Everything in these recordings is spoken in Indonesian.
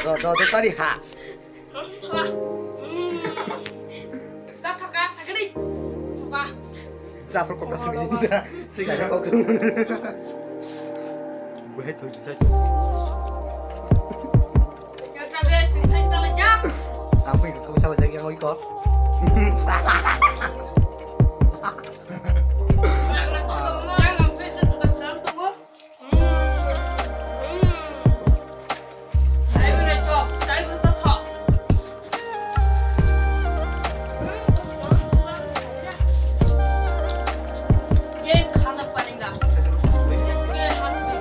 Tuh, sorry, ha. Apa? Tak kakak, sakit nih. Apa? Safar kok kasih minta. Sih gak ada kok. Gue itu bisa. Ya kagak sih, saya salah jak. Apa itu kamu salah jaga yang kok? Salah. Jangan pecah tuh seram tuh gua. Saya punya job, saya bisa talk. ये खाना पड़ेगा इसके हाथ में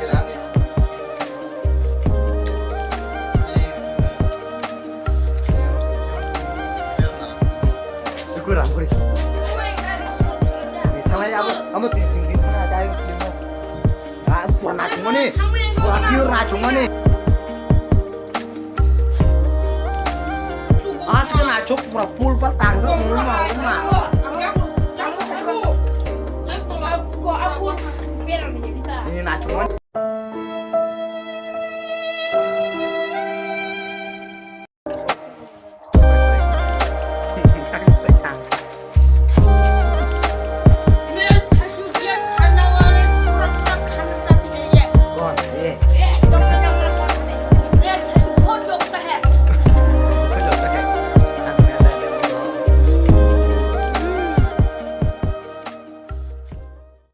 Syukur aku nih. Misalnya kamu di sana aja yang film. Ah, pernah cuma nih. Pura cuma nih. Ah, sekarang acok pura full batang